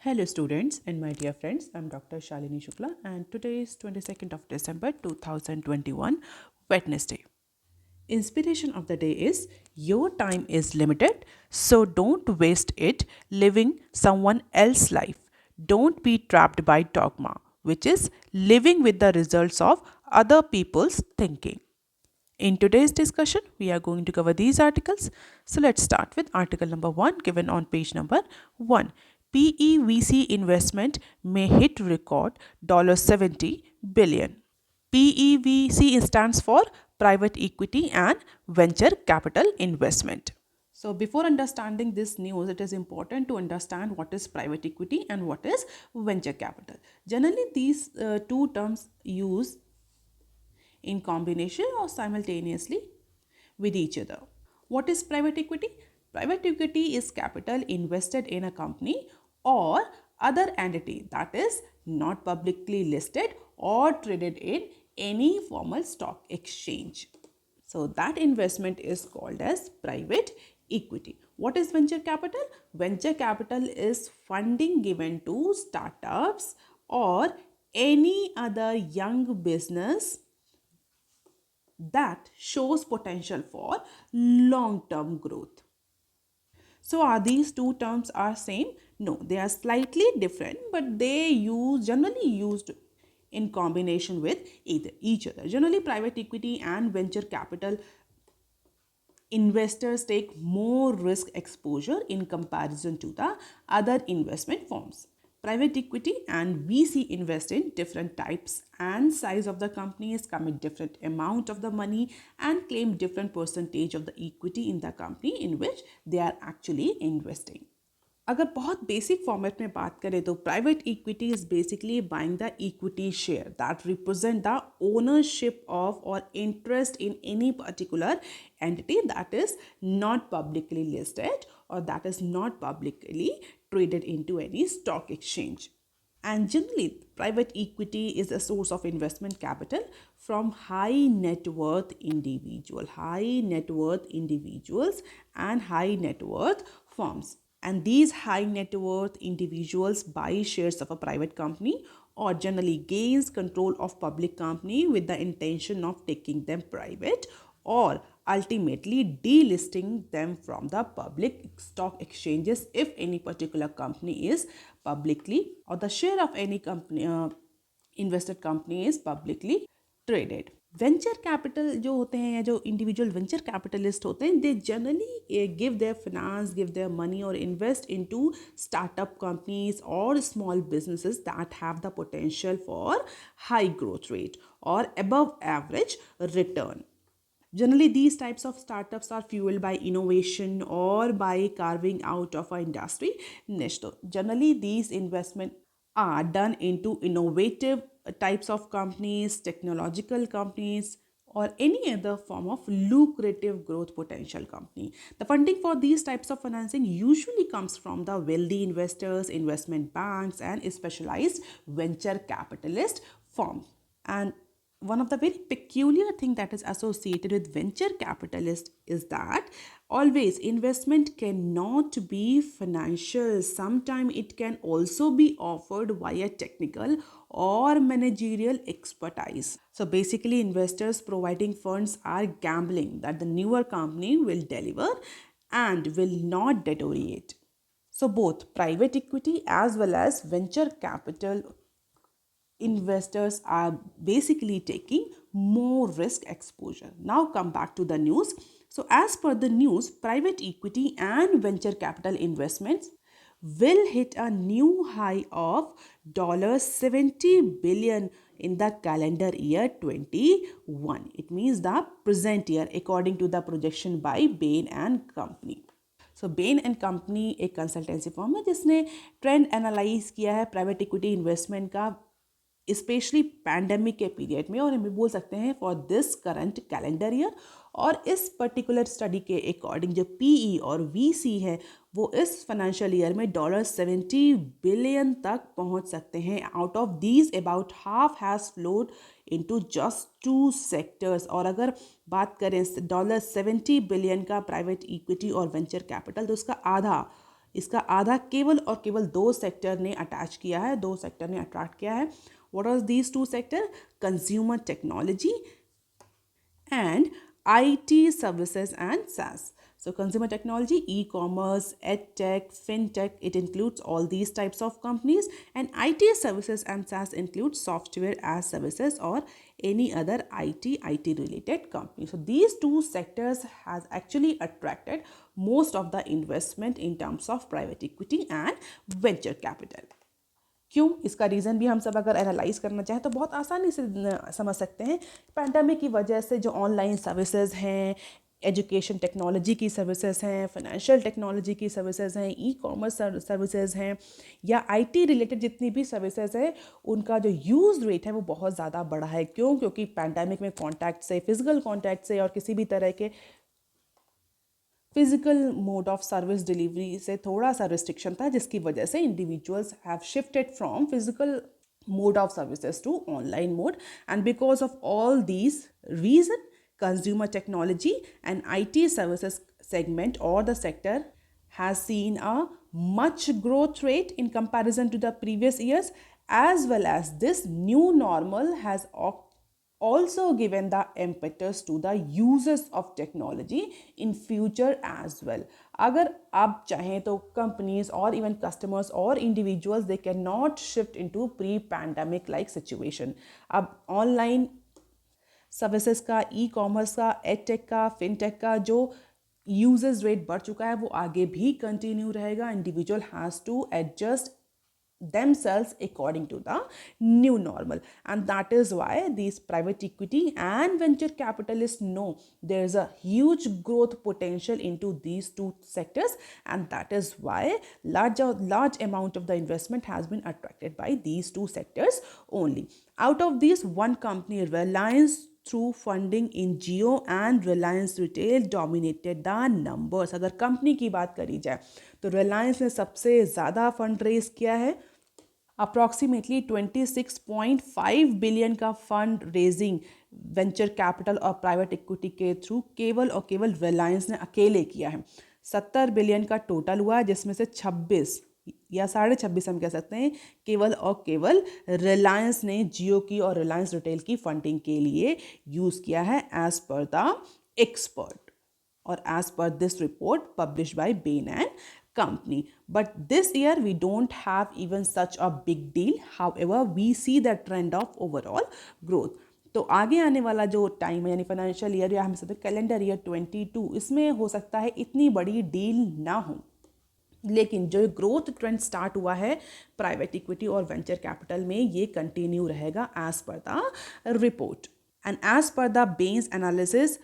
Hello students and my dear friends, I'm Dr. Shalini Shukla and today is 22nd of December 2021, Wednesday. Inspiration of the day is your time is limited, so don't waste it living someone else's life. Don't be trapped by dogma, which is living with the results of other people's thinking. In today's discussion, we are going to cover these articles. So let's start with article number 1 given on page number 1. PEVC investment may hit record $70 billion. PEVC stands for private equity and venture capital investment. So before understanding this news, it is important to understand what is private equity and what is venture capital. Generally, these two terms use in combination or simultaneously with each other. What is private equity? Private equity is capital invested in a company or other entity that is not publicly listed or traded in any formal stock exchange. So that investment is called as private equity. What is venture capital? Venture capital is funding given to startups or any other young business that shows potential for long-term growth. So are these two terms are same? No, they are slightly different, but they generally used in combination with each other. Generally, private equity and venture capital investors take more risk exposure in comparison to the other investment forms. Private equity and VC invest in different types and size of the companies, commit different amount of the money and claim different percentage of the equity in the company in which they are actually investing. अगर बहुत basic format में बात करें तो private equity is basically buying the equity share that represent the ownership of or interest in any particular entity that is not publicly listed or that is not publicly traded into any stock exchange. And generally, private equity is a source of investment capital from high net worth individuals and high net worth firms. And these high net worth individuals buy shares of a private company or generally gains control of public company with the intention of taking them private or ultimately delisting them from the public stock exchanges if any particular company is publicly or the share of any company invested company is publicly traded. Venture capital जो होते हैं या जो individual venture capitalist होते हैं they generally give their finance give their money और invest into startup companies और small businesses that have the potential for high growth rate और above average return. Generally, these types of startups are fueled by innovation or by carving out of an industry niche. So generally, these investments are done into innovative types of companies, technological companies, or any other form of lucrative growth potential company. The funding for these types of financing usually comes from the wealthy investors, investment banks, and specialized venture capitalist firms. And one of the very peculiar thing that is associated with venture capitalist is that always investment cannot be financial. Sometimes it can also be offered via technical or managerial expertise. So basically investors providing funds are gambling that the newer company will deliver and will not deteriorate. So both private equity as well as venture capital investors are basically taking more risk exposure. Now come back to the news. So as per the news, private equity and venture capital investments will hit a new high of $70 billion in the calendar year 21. It means the present year according to the projection by Bain and Company. So Ben and company एक consultancy firm है जिसने trend analyse किया है private equity investment का specially pandemic के period में और हम बोल सकते हैं for this current calendar year और इस पर्टिकुलर स्टडी के अकॉर्डिंग जो पीई और वीसी है वो इस फाइनेंशियल ईयर में $70 बिलियन तक पहुंच सकते हैं. Out of these about half has flowed into just 2 sectors. और अगर बात करें $70 बिलियन का प्राइवेट इक्विटी और वेंचर कैपिटल तो उसका आधा इसका आधा केवल और केवल दो सेक्टर ने अटैच किया है, दो सेक्टर ने अट्रैक्ट किया है. What are these two sectors? Consumer technology and IT services and SaaS. So consumer technology, e-commerce, edtech, fintech, it includes all these types of companies, and IT services and SaaS includes software as services or any other IT related company. So these two sectors has actually attracted most of the investment in terms of private equity and venture capital. क्यों, इसका reason भी हम सब अगर analyse करना चाहें तो बहुत आसानी से समझ सकते हैं. पैंडमिक की वजह से जो ऑनलाइन सर्विसेज हैं, एजुकेशन टेक्नोलॉजी की सर्विसेज हैं, फाइनेंशियल टेक्नोलॉजी की सर्विसेज हैं, ई कॉमर्स सर्विसेज हैं, या आईटी रिलेटेड जितनी भी सर्विसेज है, उनका जो यूज़ रेट है वो बहुत ज़्यादा बढ़ा है. क्यों? क्योंकि पैंडमिक में कॉन्टैक्ट से, फिजिकल कॉन्टैक्ट से और किसी भी तरह के physical mode of service delivery से थोड़ा सा रिस्ट्रिक्शन था, जिसकी वजह से individuals have shifted from physical mode of services to online mode. And because of all these reason, consumer technology and IT services segment or the sector has seen a much growth rate in comparison to the previous years, as well as this new normal has also given the impetus to the uses of technology in future as well. अगर आप चाहें तो companies or even customers or individuals, they cannot shift into pre-pandemic like situation. अब online services का, e commerce का, edtech का, fintech का जो यूजेस रेट बढ़ चुका है वो आगे भी कंटिन्यू रहेगा. Individual has to adjust themselves according to the new normal, and that is why these private equity and venture capitalists know there is a huge growth potential into these two sectors, and that is why large amount of the investment has been attracted by these two sectors only. Out of these, one company, Reliance, through funding in Jio and Reliance Retail, dominated the numbers. अगर company की बात करी जाए तो रिलायंस ने सबसे ज़्यादा fund raise किया है. अप्रॉक्सीमेटली 26.5 बिलियन का फंड रेजिंग वेंचर कैपिटल और प्राइवेट इक्विटी के थ्रू केवल और केवल रिलायंस ने अकेले किया है. 70 बिलियन का टोटल हुआ है, जिसमें से 26 या 26.5 हम कह सकते हैं केवल और केवल रिलायंस ने जियो की और रिलायंस रिटेल की फंडिंग के लिए यूज़ किया है, एज पर द एक्सपर्ट और as per this report publish by Bain and company. But this year we don't have even such a big deal. However, we see the trend of overall growth. तो आगे आने वाला जो time है, यानी financial year या हम सब कैलेंडर ईयर 22, इसमें हो सकता है इतनी बड़ी डील ना हो, लेकिन जो ग्रोथ ट्रेंड स्टार्ट हुआ है प्राइवेट इक्विटी और वेंचर कैपिटल में, ये कंटिन्यू रहेगा as per the report. And as per the Bain's analysis,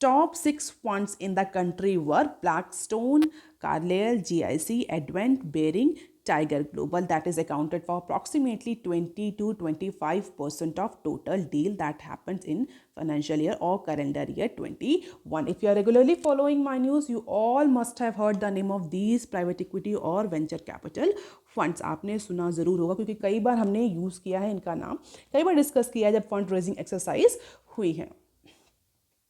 top 6 funds in the country were Blackstone, Carlyle, GIC, Advent, Baring, Tiger Global. That is accounted for approximately 20 to 25% of total deal that happens in financial year or calendar year 21. If you are regularly following my news, you all must have heard the name of these private equity or venture capital funds. आपने सुना ज़रूर होगा, क्योंकि कई बार हमने use किया है इनका नाम, कई बार डिस्कस किया है जब फंड रेजिंग एक्सरसाइज हुई है.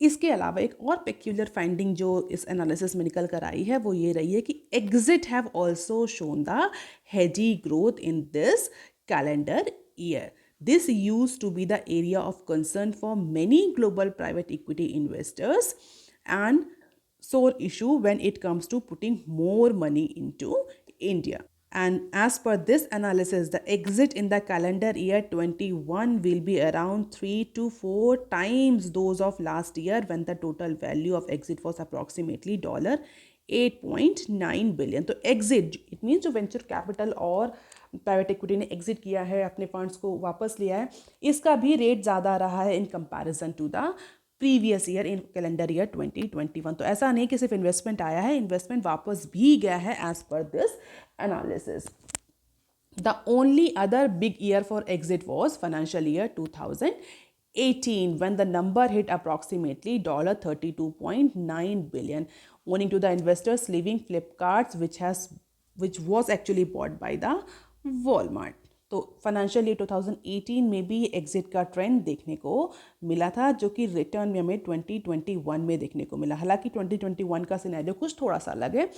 इसके अलावा एक और पेक्यूलर फाइंडिंग जो इस एनालिसिस में निकल कर आई है वो ये रही है कि exit have also shown the Heidi growth in this calendar year. This used to be the area of concern for many global private equity investors and sore issue when it comes to putting more money into India. And as per this analysis, the exit in the calendar year 21 will be around 3 to 4 times those of last year, when the total value of exit was approximately $8.9 billion. तो exit, it means जो venture capital और private equity ने exit किया है, अपने funds को वापस लिया है, इसका भी रेट ज़्यादा रहा है in comparison to the previous year in calendar year 2021. तो ऐसा नहीं कि सिर्फ इन्वेस्टमेंट आया है, इन्वेस्टमेंट वापस भी गया है as per this analysis. The only other big year for exit was financial year 2018, when the number hit approximately $32.9 billion, owing to the investors leaving Flipkart, which was actually bought by the Walmart. तो financial year 2018 में भी exit का trend देखने को मिला था, जो कि रिटर्न में हमें 2021 में देखने को मिला। हालांकि 2021 का सिनेरियो कुछ थोड़ा सा अलग है।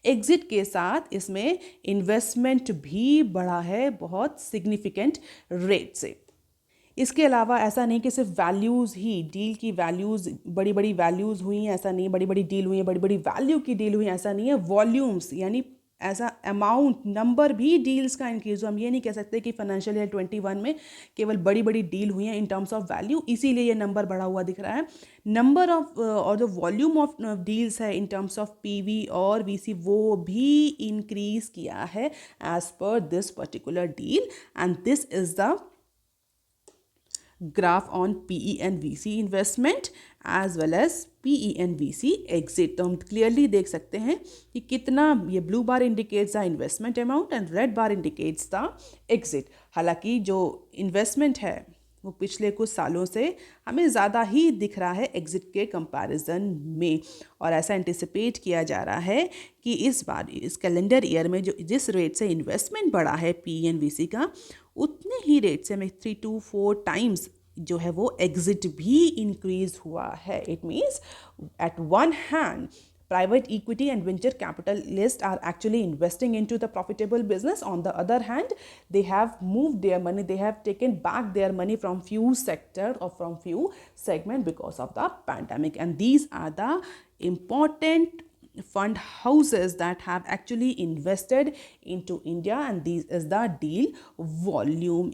एग्जिट के साथ इसमें इन्वेस्टमेंट भी बढ़ा है बहुत सिग्निफिकेंट रेट से। इसके अलावा ऐसा नहीं कि सिर्फ वैल्यूज़ ही, डील की वैल्यूज़, बड़ी बड़ी वैल्यूज़ हुई हैं ऐसा नहीं, बड़ी बड़ी डील हुई है, बड़ी बड़ी वैल्यू की डील हुई है ऐसा नहीं है, वॉल्यूम्स यानी ऐसा अमाउंट, नंबर भी डील्स का इंक्रीज हुआ। हम ये नहीं कह सकते कि फाइनेंशियल ईयर 21 में केवल बड़ी बड़ी डील हुई हैं इन टर्म्स ऑफ वैल्यू, इसीलिए ये नंबर बढ़ा हुआ दिख रहा है। नंबर ऑफ और जो वॉल्यूम ऑफ डील्स है इन टर्म्स ऑफ पीवी और वीसी, वो भी इंक्रीज किया है as per this particular deal, and this is the graph on PE and VC investment as well as PE and VC exit। तो हम clearly देख सकते हैं कि कितना, ये blue bar indicates the investment amount and red bar indicates the exit. हालांकि जो इन्वेस्टमेंट है वो पिछले कुछ सालों से हमें ज़्यादा ही दिख रहा है एग्जिट के कंपैरिजन में, और ऐसा एंटिसिपेट किया जा रहा है कि इस बार इस कैलेंडर ईयर में जो जिस रेट से इन्वेस्टमेंट बढ़ा है PE एंड VC का, उतने ही रेट से हमें 3 to 4 टाइम्स जो है वो एग्जिट भी इंक्रीज हुआ है। It means at one hand private equity and venture capitalists are actually investing into the profitable business. On the other hand, they have moved their money, they have taken back their money from few sector or from few segment because of the pandemic, and these are the important fund houses that have actually invested into India, and this is the deal volume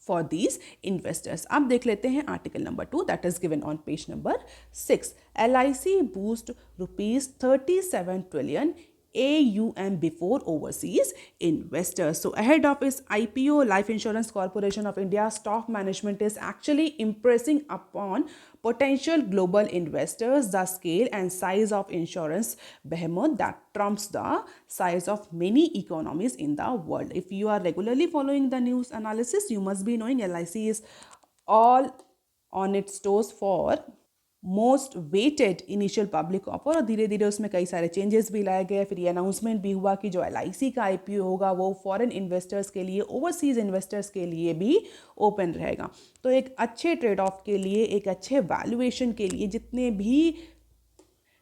for these investors। अब देख लेते हैं article number 2 that is given on page number 6। LIC boost ₹37 trillion AUM before overseas investors। So ahead of its IPO, Life Insurance Corporation of India stock management is actually impressing upon potential global investors the scale and size of insurance behemoth that trumps the size of many economies in the world। If you are regularly following the news analysis, you must be knowing LIC is all on its toes for most awaited initial public offer, और धीरे धीरे उसमें कई सारे changes भी लाए गए। फिर ये अनाउंसमेंट भी हुआ कि जो LIC का IPO होगा वो फॉरेन इन्वेस्टर्स के लिए, ओवरसीज इन्वेस्टर्स के लिए भी ओपन रहेगा। तो एक अच्छे ट्रेड ऑफ के लिए, एक अच्छे वैल्यूएशन के लिए जितने भी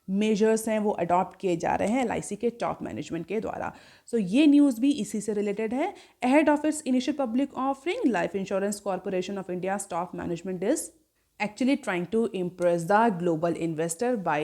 मेजर्स हैं वो अडॉप्ट किए जा रहे हैं LIC के टॉप मैनेजमेंट के द्वारा। सो ये न्यूज़ भी इसी से रिलेटेड है। Ahead of its initial public offering, life insurance corporation of India top management is actually trying to impress the global investor by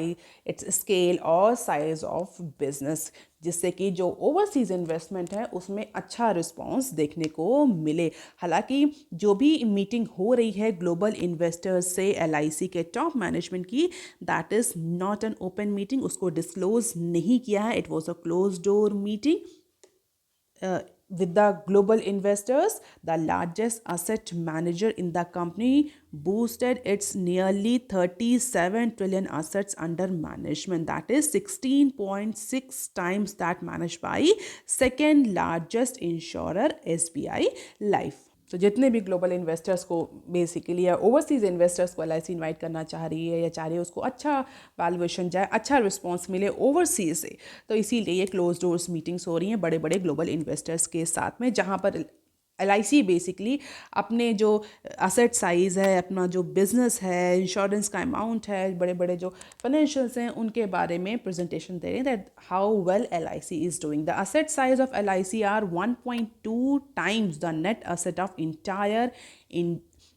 its scale or size of business, जिससे कि जो ओवरसीज इन्वेस्टमेंट है उसमें अच्छा response देखने को मिले। हालांकि जो भी मीटिंग हो रही है ग्लोबल इन्वेस्टर्स से LIC के टॉप मैनेजमेंट की, that is not an open meeting, उसको डिस्क्लोज नहीं किया है। It was a close door meeting with the global investors. The largest asset manager in the company boosted its nearly 37 trillion assets under management, that is 16.6 times that managed by second largest insurer SBI Life। तो जितने भी global investors को basically या overseas investors को LIC invite करना चाह रही है या चाह रही है उसको अच्छा वैल्यूएशन जाए, अच्छा रिस्पांस मिले ओवरसीज से, तो इसीलिए ये क्लोज डोर्स मीटिंग्स हो रही हैं बड़े बड़े ग्लोबल इन्वेस्टर्स के साथ में, जहाँ पर LIC बेसिकली अपने जो असेट साइज़ है, अपना जो बिजनेस है, इंश्योरेंस का अमाउंट है, बड़े बड़े जो फाइनेंशियल्स हैं उनके बारे में प्रेजेंटेशन दे रहे हैं that how well LIC is doing. The asset size of LIC are 1.2 times the net asset of entire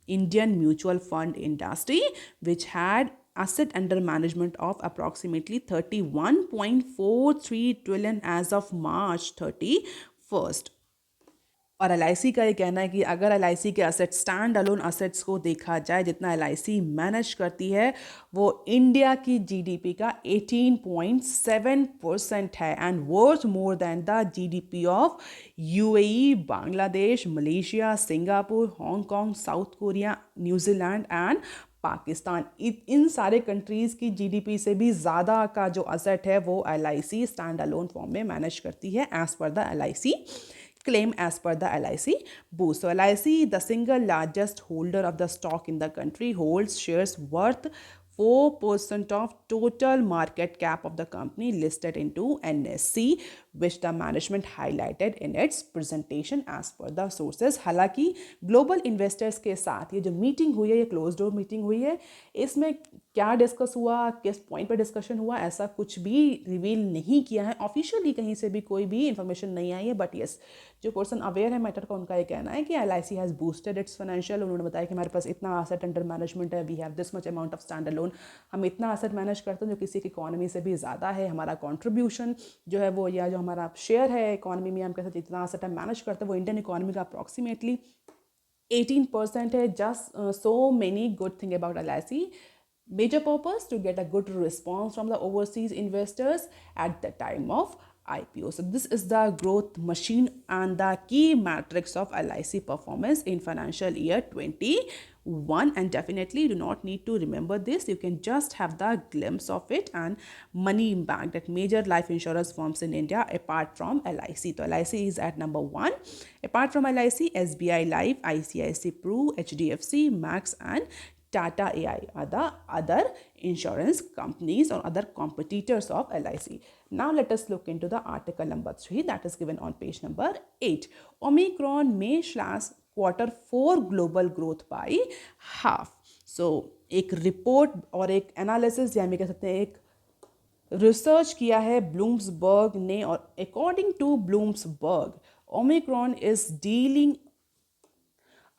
Indian mutual fund industry, which had asset under management of approximately 31.43 trillion as of March 31st। और LIC का ये कहना है कि अगर LIC के asset, stand alone assets को देखा जाए, जितना LIC मैनेज करती है वो इंडिया की GDP का 18.7% है, and worth more than the GDP of UAE, Bangladesh, Malaysia, Singapore, Hong Kong, South Korea, New Zealand and Pakistan. इन सारे कंट्रीज़ की GDP से भी ज़्यादा का जो असेट है वो LIC स्टैंड अलोन फॉर्म में मैनेज करती है as per the LIC claim as per the LIC boost। So LIC, the single largest holder of the stock in the country, holds shares worth 4% of total market cap of the company listed into NSE, which the management highlighted in its presentation as per the sources. हालांकि global investors के साथ ये जो meeting हुई है, ये close door meeting हुई है, इसमें क्या डिस्कस हुआ, किस पॉइंट पर डिस्कशन हुआ, ऐसा कुछ भी रिवील नहीं किया है ऑफिशियली, कहीं से भी कोई भी इंफॉर्मेशन नहीं आई है. बट यस, जो पर्सन अवेयर है मैटर का, उनका ये कहना है कि LIC has boosted its financial. उन्होंने बताया कि हमारे पास इतना एसेट अंडर मैनेजमेंट है, we have this much amount of standard loan, हम इतना एसेट मैनेज करते हैं जो किसी की इकोनॉमी से भी ज़्यादा है. हमारा कॉन्ट्रीब्यूशन जो है वो, या जो हमारा शेयर है इकोनॉमी में, हम कैसे जितना एसेट हम मैनेज करते हैं वो इंडियन इकोनॉमी का अप्रॉक्सीमेटली 18% है. Just so many good thing about LIC. Major purpose to get a good response from the overseas investors at the time of IPO. So this is the growth machine and the key metrics of LIC performance in financial year 21, and definitely do not need to remember this. You can just have the glimpse of it. And money impact at major life insurance firms in India apart from LIC. So LIC is at number 1. Apart from LIC, SBI Life, ICICI Pru, HDFC, Max and Tata AI are the other insurance companies or other competitors of LIC. Now let us look into the article number 3 that is given on page number 8. Omicron may slash Q4 global growth by half. So एक report और एक analysis, या हम कह सकते हैं एक research किया है ब्लूम्सबर्ग ने, और according to Bloomberg, omicron is dealing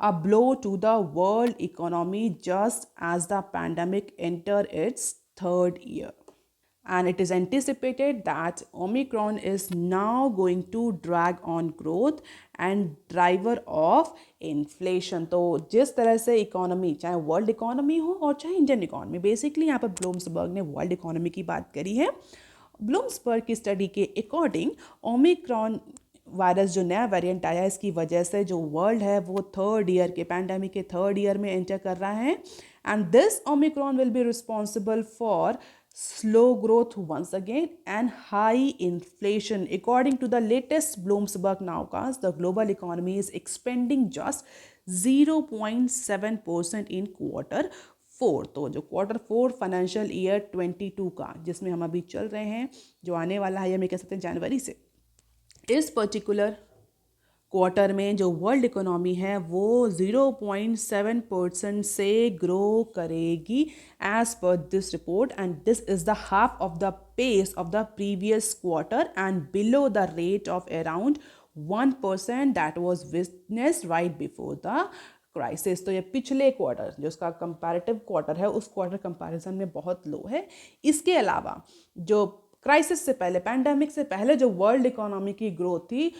a blow to the world economy just as the pandemic entered its third year. And it is anticipated that Omicron is now going to drag on growth and driver of inflation. तो जिस तरह से economy, चाहे world economy हो और चाहे Indian economy, basically यहाँ पर ब्लूम्सबर्ग ने वर्ल्ड इकोनॉमी की बात करी है. ब्लूम्सबर्ग की स्टडी के अकॉर्डिंग ओमिक्रॉन वायरस जो नया वेरिएंट आया है, इसकी वजह से जो वर्ल्ड है वो थर्ड ईयर के, पैंडेमिक के थर्ड ईयर में एंटर कर रहा है. And this Omicron will be responsible for slow growth once again and high inflation. According to the latest Bloomberg nowcast, the global economy is expanding just 0.7% in Q4. तो जो Q4 financial year 22 का, जिसमें हम अभी चल रहे हैं, जो आने वाला है, हमें कह सकते हैं जनवरी से, इस पर्टिकुलर क्वार्टर में जो वर्ल्ड इकोनॉमी है वो 0.7% से ग्रो करेगी as per this report. And this is the half of the pace of the previous quarter and below the rate of around 1% that was witnessed right before the crisis. तो ये पिछले quarter, जो उसका comparative quarter है, उस quarter comparison में बहुत लो है. इसके अलावा जो क्राइसिस से पहले, पैंडेमिक से पहले जो वर्ल्ड इकोनॉमी की ग्रोथ थी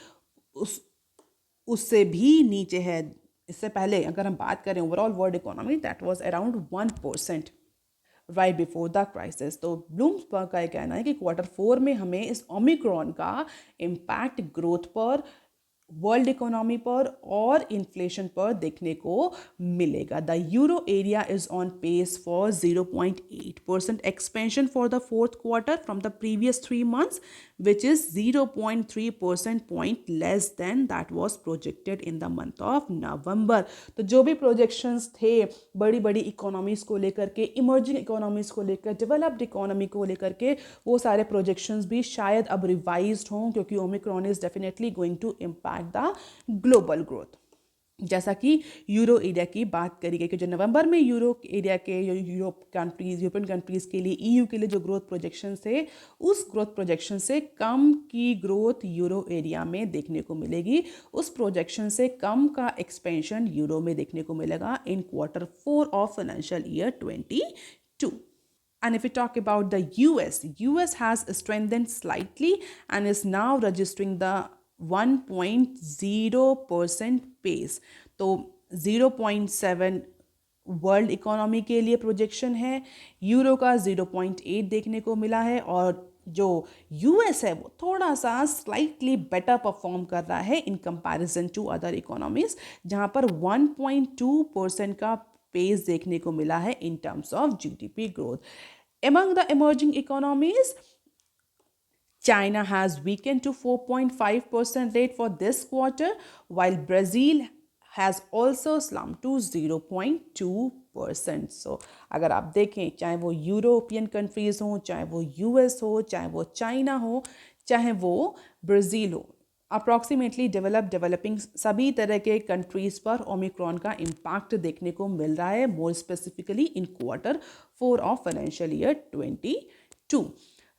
उससे भी नीचे है. इससे पहले अगर हम बात करें overall world economy, that was around 1% right before the crisis. तो ब्लूम्सबर्ग का ये कहना है कि Q4 में हमें इस ओमिक्रॉन का इम्पैक्ट ग्रोथ पर, वर्ल्ड इकोनॉमी पर और इन्फ्लेशन पर देखने को मिलेगा. The euro area is on pace for 0.8% expansion for the fourth quarter from the previous 3 months, which is 0.3% point less than that was projected in the month of November. तो जो भी projections थे बड़ी बड़ी इकोनॉमीज को लेकर के, emerging economies को लेकर, डेवलप्ड इकोनॉमी को लेकर के, वो सारे प्रोजेक्शंस भी शायद अब रिवाइज्ड हों, क्योंकि Omicron is definitely going to impact the global growth. जैसा कि यूरो एरिया की बात करी गई कि जो नवंबर में यूरो एरिया के, यूरोपियन कंट्रीज़ के लिए, EU के लिए जो ग्रोथ प्रोजेक्शन थे, उस ग्रोथ प्रोजेक्शन से कम की ग्रोथ यूरो एरिया में देखने को मिलेगी. उस प्रोजेक्शन से कम का एक्सपेंशन यूरो में देखने को मिलेगा इन Q4 of financial year 22. And if we talk about the US has strengthened slightly and is now registering the 1.0% pace. तो 0.7 वर्ल्ड इकोनॉमी के लिए प्रोजेक्शन है, यूरो का 0.8 देखने को मिला है, और जो US है वो थोड़ा सा स्लाइटली बेटर परफॉर्म कर रहा है in comparison to other economies, जहां पर 1.2% का पेस देखने को मिला है in terms of GDP growth. Among the emerging economies, China has weakened to 4.5% rate for this quarter, while Brazil has also slumped to 0.2%. So अगर आप देखें, चाहे वो यूरोपियन कंट्रीज़ हो, चाहे वो US हो, चाहे वो चाइना हो, चाहे वो ब्राज़ील हो, अप्रॉक्सीमेटली डेवलपिंग सभी तरह के कंट्रीज़ पर ओमिक्रॉन का इम्पैक्ट देखने को मिल रहा है, more specifically in Q4 of financial year 22।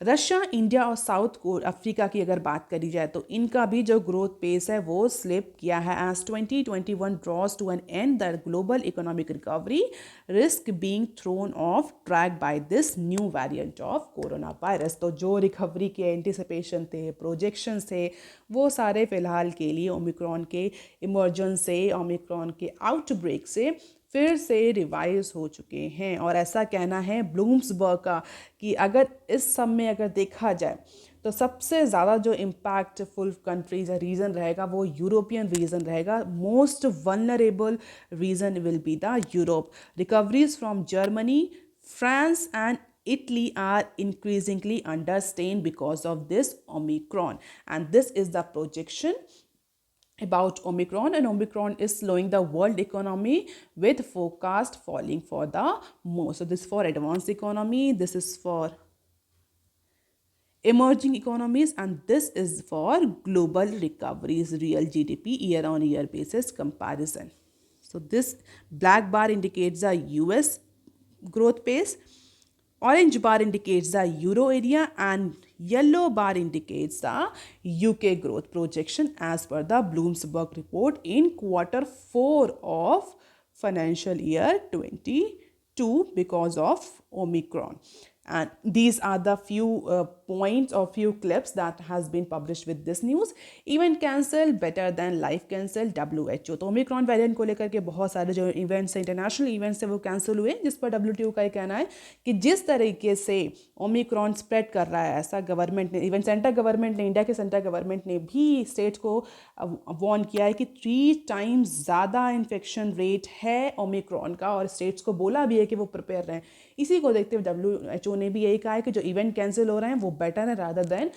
Russia, India और साउथ को अफ्रीका की अगर बात करी जाए तो इनका भी जो ग्रोथ पेस है वो स्लिप किया है as 2021 draws to an end the global economic recovery risk being thrown off track by this new variant of corona virus. तो जो रिकवरी के एंटिसिपेशन थे, प्रोजेक्शंस थे, वो सारे फिलहाल के लिए ओमिक्रॉन के इमर्जेंस से, ओमिक्रॉन के आउटब्रेक से फिर से रिवाइज हो चुके हैं। और ऐसा कहना है ब्लूम्सबर्ग का कि अगर इस सब में अगर देखा जाए तो सबसे ज़्यादा जो इम्पैक्टफुल कंट्रीज या रीजन रहेगा वो यूरोपियन रीजन रहेगा। Most vulnerable region will be the Europe. Recoveries from Germany, France and Italy are increasingly under strain because of this Omicron, and this is the projection about Omicron, and Omicron is slowing the world economy with forecast falling for the most. So this is for advanced economy, this is for emerging economies, and this is for global recoveries, real GDP year on year basis comparison. So this black bar indicates the US growth pace, orange bar indicates the euro area, and yellow bar indicates the UK growth projection as per the Bloomberg report in Q4 of financial year 22 because of Omicron. And these are the few points or few clips that has been published with this news. Event cancel better than life cancel WHO। तो Omicron variant को लेकर के बहुत सारे जो events हैं, international events हैं, वो कैंसिल हुए, जिस पर WTO का ये कहना है कि जिस तरीके से ओमिक्रॉन स्प्रेड कर रहा है, ऐसा गवर्नमेंट ने, इवन सेंट्रल गवर्नमेंट ने, इंडिया के सेंट्रल गवर्नमेंट ने भी स्टेट्स को वार्न किया है कि 3 टाइम्स ज़्यादा इन्फेक्शन रेट है ओमिक्रॉन का, और स्टेट्स को बोला भी है कि वो प्रिपेयर रहें। इसी को देखते हुए WHO ने भी यही कहा है कि जो इवेंट कैंसिल हो रहे हैं वो बेटर है रादर देन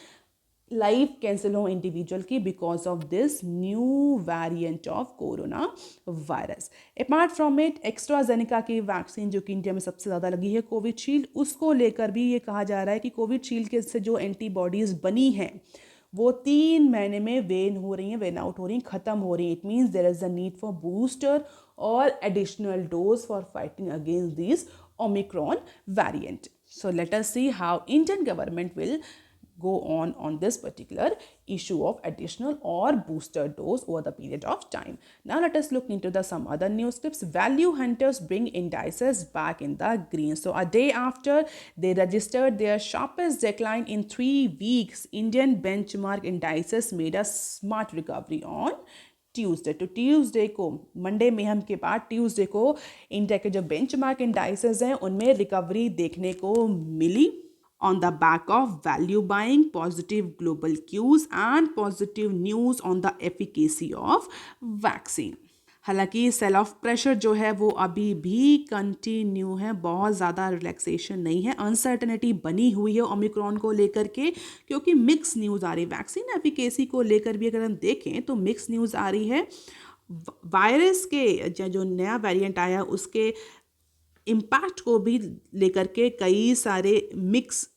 लाइफ कैंसिल हो इंडिविजुअल की because of this new variant of corona virus. Apart from it, AstraZeneca की वैक्सीन जो कि इंडिया में सबसे ज़्यादा लगी है, कोविशील्ड, उसको लेकर भी ये कहा जा रहा है कि कोविशील्ड के से जो एंटीबॉडीज़ बनी हैं वो 3 महीने में वेन आउट हो रही हैं, ख़त्म हो रही हैं। It means there is a need for booster और additional dose for fighting against this Omicron variant. So let us see how Indian government will go on this particular issue of additional or booster dose over the period of time. Now let us look into some other news clips. Value hunters bring indices back in the green. So a day after they registered their sharpest decline in 3 weeks, Indian benchmark indices made a smart recovery on Tuesday. तो Tuesday को, Monday mayhem के बाद Tuesday को India के जो benchmark indices हैं उनमें recovery देखने को मिली on the back of value buying, positive global cues and positive news on the efficacy of vaccine। हालांकि सेल ऑफ प्रेशर जो है वो अभी भी कंटिन्यू है, बहुत ज़्यादा रिलैक्सेशन नहीं है, अनसर्टनिटी बनी हुई है ओमिक्रॉन को लेकर के, क्योंकि मिक्स न्यूज़ आ रही है। वैक्सीन एफिकेसी को लेकर भी अगर हम देखें तो मिक्स न्यूज़ आ रही है। वायरस के जो नया वेरिएंट आया उसके इम्पैक्ट को भी लेकर के कई सारे मिक्स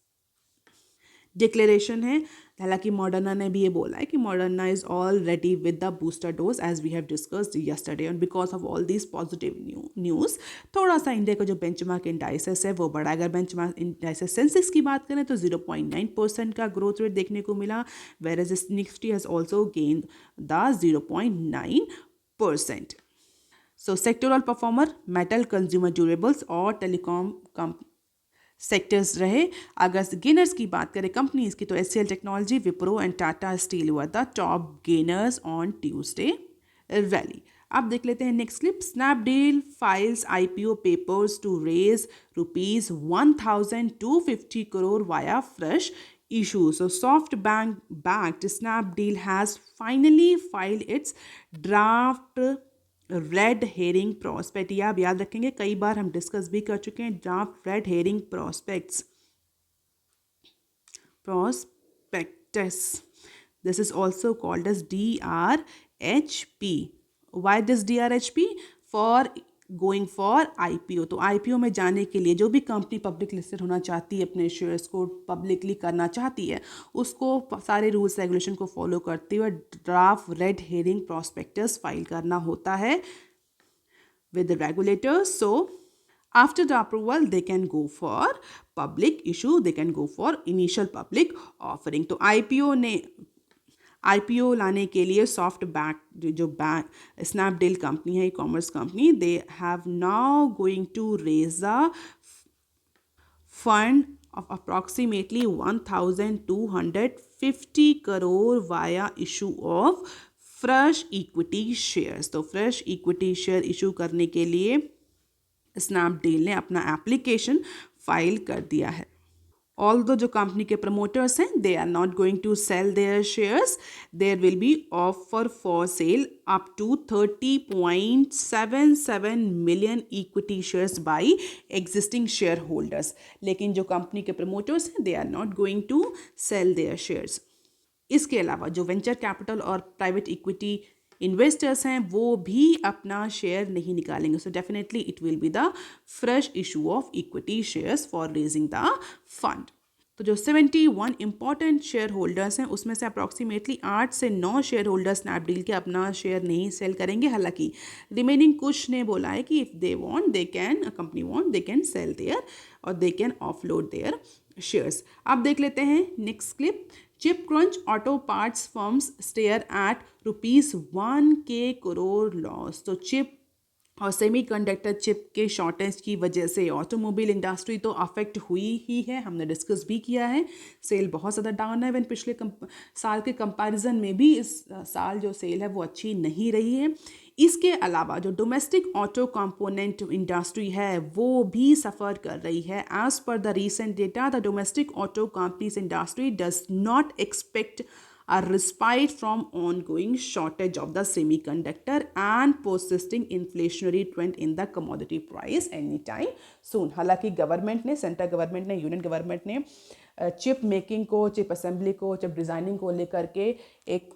डिक्लेरेशन है। हालांकि मॉडर्ना ने भी ये बोला है कि Moderna is already with the booster dose as we have discussed yesterday, and because of all this positive news थोड़ा सा इंडिया का जो बेंचमार्क इंडाइसेस है वो बढ़ा। अगर बेंचमार्क इंडाइसेस सेंसेक्स की बात करें तो 0.9% का ग्रोथ रेट देखने को मिला, whereas Nifty has also gained the 0.9%। So sectoral performer metal, consumer durables और टेलीकॉम सेक्टर्स रहे। अगर गेनर्स की बात करें कंपनीज की तो HCL technology, Wipro and Tata steel were the top gainers on Tuesday rally. अब देख लेते हैं next clip. Snapdeal files IPO papers to raise ₹1,250 crore via fresh issue. So SoftBank backed Snapdeal has finally filed its draft red herring prospect. ये आप याद रखेंगे, कई बार हम डिस्कस भी कर चुके हैं draft red herring prospects, prospectus. This is also called as DRHP. Why this DRHP? For going for IPO. तो आईपीओ में जाने के लिए जो भी कंपनी पब्लिक लिस्टेड होना चाहती है, अपने शेयर्स को पब्लिकली करना चाहती है, उसको सारे रूल्स रेगुलेशन को फॉलो करते हुए draft red herring prospectus file करना होता है with the regulators. So after the approval they can go for public issue, they can go for initial public offering. तो आईपीओ लाने के लिए सॉफ्ट बैंक जो बैंक स्नैपडील कंपनी है, e commerce company, they have now going to raise a fund of approximately 1,250 crore via issue of fresh equity shares. तो fresh equity share issue करने के लिए स्नैपडील ने अपना एप्लीकेशन फाइल कर दिया है। Although जो कंपनी के प्रमोटर्स हैं, they are not going to sell their shares, there will be offer for sale up to 30.77 million equity shares by existing shareholders. लेकिन जो कंपनी के प्रमोटर्स हैं, they are not going to sell their shares. इसके अलावा जो venture capital और private equity investors हैं वो भी अपना शेयर नहीं निकालेंगे. So definitely it will be the fresh issue of equity shares for raising the fund. तो जो 71 इंपॉर्टेंट शेयर होल्डर्स हैं उसमें से अप्रॉक्सीमेटली 8 से 9 शेयर होल्डर्स स्नैपडील के अपना शेयर नहीं सेल करेंगे. हालांकि रिमेनिंग कुछ ने बोला है कि if they want they can, company want they can sell their और they can offload their shares. अब देख लेते हैं next clip. Chip Crunch auto parts firms stare at ₹1K crore loss. तो चिप और सेमीकंडक्टर चिप के shortage की वजह से ऑटोमोबाइल इंडस्ट्री तो अफेक्ट हुई ही है, हमने डिस्कस भी किया है. सेल बहुत ज़्यादा डाउन है. इवन पिछले साल के कंपैरिजन में भी इस साल जो सेल है वो अच्छी नहीं रही है. इसके अलावा जो डोमेस्टिक ऑटो कंपोनेंट इंडस्ट्री है वो भी सफ़र कर रही है. As per the recent data, the domestic auto companies industry does not expect a respite from ongoing shortage of the semiconductor and persisting inflationary trend in the commodity price anytime soon. हालांकि government ने, central government ने, union government ने chip making को, chip assembly को, chip designing को लेकर के एक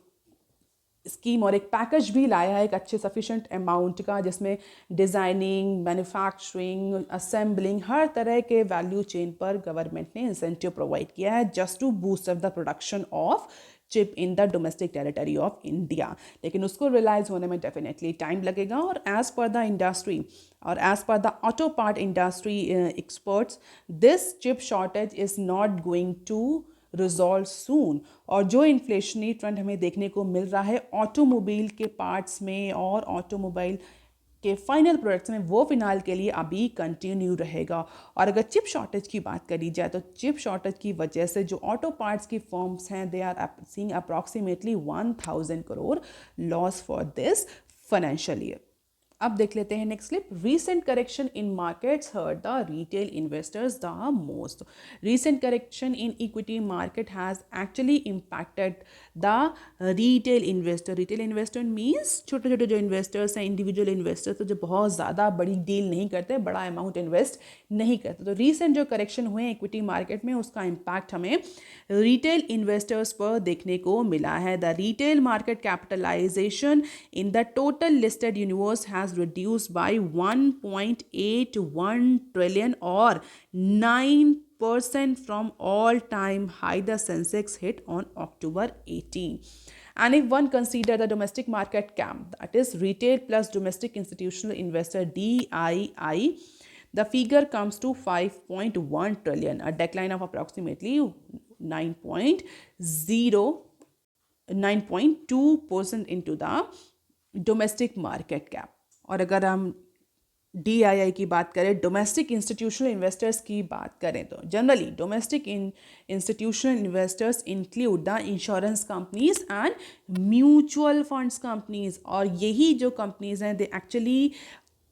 स्कीम और एक पैकेज भी लाया है, एक अच्छे सफिशेंट अमाउंट का, जिसमें डिज़ाइनिंग, मैन्युफैक्चरिंग, असेंबलिंग, हर तरह के वैल्यू चेन पर गवर्नमेंट ने इंसेंटिव प्रोवाइड किया है just to boost up the production of chip in the domestic territory of India. लेकिन उसको रियलाइज होने में डेफिनेटली टाइम लगेगा. और एज पर द इंडस्ट्री और as per the auto part industry experts, this chip shortage is not going to resolve soon. और जो inflationary trend हमें देखने को मिल रहा है ऑटोमोबाइल के पार्ट्स में और ऑटोमोबाइल के फाइनल प्रोडक्ट्स में, वो फिलहाल के लिए अभी कंटिन्यू रहेगा. और अगर चिप शॉर्टेज की बात करी जाए तो चिप शॉर्टेज की वजह से जो ऑटो पार्ट्स की फर्म्स हैं, they are seeing approximately 1,000 crore loss for this financial year. अब देख लेते हैं next clip. Recent correction in markets hurt the retail investors the most. Recent correction in equity market has actually impacted the retail investor. Retail investor means छोटे छोटे जो investors हैं, individual investors, तो जो बहुत ज़्यादा बड़ी डील नहीं करते, बड़ा अमाउंट इन्वेस्ट नहीं करते. तो रीसेंट जो करेक्शन हुए इक्विटी मार्केट में उसका इम्पैक्ट हमें रिटेल इन्वेस्टर्स पर देखने को मिला है. The retail market capitalisation in the total listed universe has reduced by 1.81 trillion or 9% from all-time high the Sensex hit on October 18. And if one consider the domestic market cap, that is retail plus domestic institutional investor DII, the figure comes to 5.1 trillion, a decline of approximately 9.2% into the domestic market cap. और अगर हम DII की बात करें, domestic institutional investors की बात करें, तो generally domestic institutional investors include the insurance companies and mutual funds companies. और यही जो कंपनीज हैं, they actually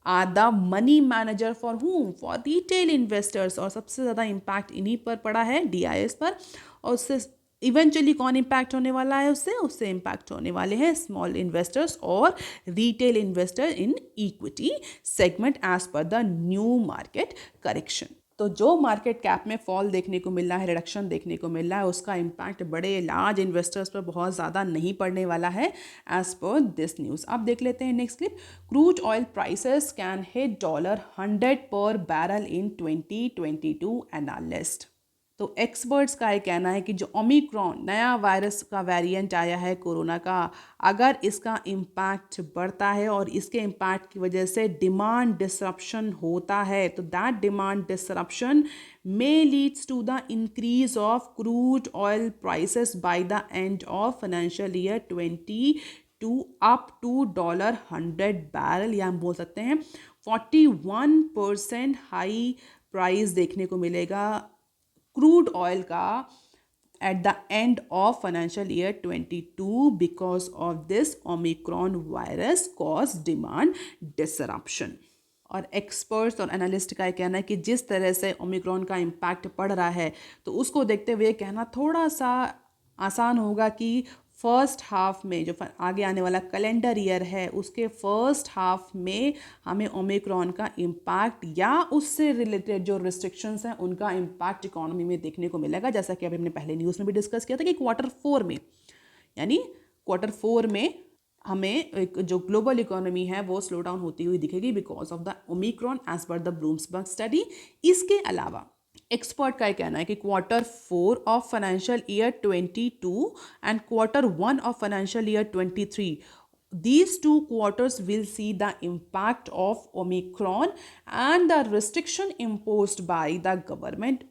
are the money manager for whom? For retail investors. और सबसे ज़्यादा इम्पैक्ट इन्हीं पर पड़ा है, DIIs पर. और उससे इवेंचुअली कौन इम्पैक्ट होने वाला है, उससे इम्पैक्ट होने वाले हैं स्मॉल इन्वेस्टर्स और retail investor in equity segment as per the new market correction. तो जो मार्केट कैप में फॉल देखने को मिल रहा है, रिडक्शन देखने को मिल रहा है, उसका इम्पैक्ट बड़े लार्ज इन्वेस्टर्स पर बहुत ज़्यादा नहीं पड़ने वाला है एज पर दिस न्यूज़। अब देख लेते हैं next clip. Crude oil prices can hit $100 पर बैरल इन 2022 एनालिस्ट। तो एक्सपर्ट्स का ये कहना है कि जो ओमिक्रॉन नया वायरस का वेरिएंट आया है कोरोना का, अगर इसका इम्पैक्ट बढ़ता है और इसके इम्पैक्ट की वजह से डिमांड डिसरप्शन होता है, तो that demand disruption may leads to the increase of crude oil prices by the end of financial year 22 up to $100 barrel, या हम बोल सकते हैं 41% हाई प्राइस देखने को मिलेगा क्रूड ऑयल का at the end of financial year 22 because of this Omicron virus caused demand disruption। और एक्सपर्ट्स और एनालिस्ट का कहना है कि जिस तरह से ओमिक्रॉन का इम्पैक्ट पड़ रहा है, तो उसको देखते हुए कहना थोड़ा सा आसान होगा कि फर्स्ट हाफ में जो आगे आने वाला कैलेंडर ईयर है उसके फर्स्ट हाफ में हमें ओमिक्रॉन का इम्पैक्ट या उससे रिलेटेड जो रिस्ट्रिक्शंस हैं उनका इम्पैक्ट इकोनॉमी में देखने को मिलेगा, जैसा कि अभी हमने पहले न्यूज़ में भी डिस्कस किया था कि Q4 में, यानी Q4 में हमें एक जो ग्लोबल इकोनॉमी है वो स्लो डाउन होती हुई दिखेगी because of the Omicron as per the Bloomberg study. इसके अलावा एक्सपर्ट का कहना है कि Q4 of financial year 22 and Q1 of financial year 23, these 2 quarters will see the impact of Omicron and the restriction imposed by the government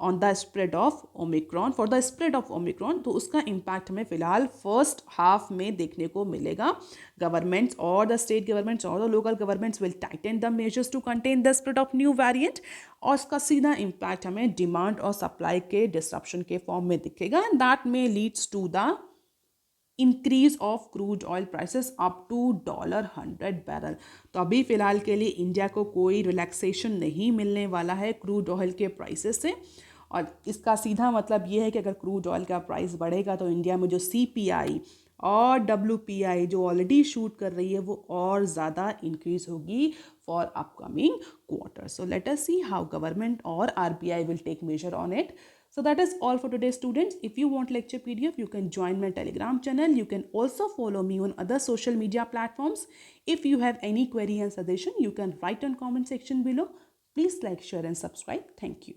on the spread of Omicron, for the spread of Omicron। तो उसका impact हमें फिलहाल first half में देखने को मिलेगा। Governments और the state governments और the local governments will tighten the measures to contain the spread of new variant, और उसका सीधा इम्पैक्ट हमें डिमांड और सप्लाई के डिस्ट्रप्शन के फॉर्म में दिखेगा, and that may leads to the increase of crude oil prices up to $100 barrel. तो अभी फ़िलहाल के लिए इंडिया को कोई रिलैक्सेशन नहीं मिलने वाला है क्रूड ऑयल के प्राइसेस से, और इसका सीधा मतलब ये है कि अगर क्रूड ऑयल का प्राइस बढ़ेगा तो इंडिया में जो CPI और WPI जो ऑलरेडी शूट कर रही है वो और ज़्यादा इंक्रीज होगी for upcoming quarter. So let us see how government और RBI will take measure on it. So that is all for today, students. If you want lecture PDF, you can join my Telegram channel. You can also follow me on other social media platforms. If you have any query and suggestion, you can write on comment section below. Please like, share and subscribe. Thank you.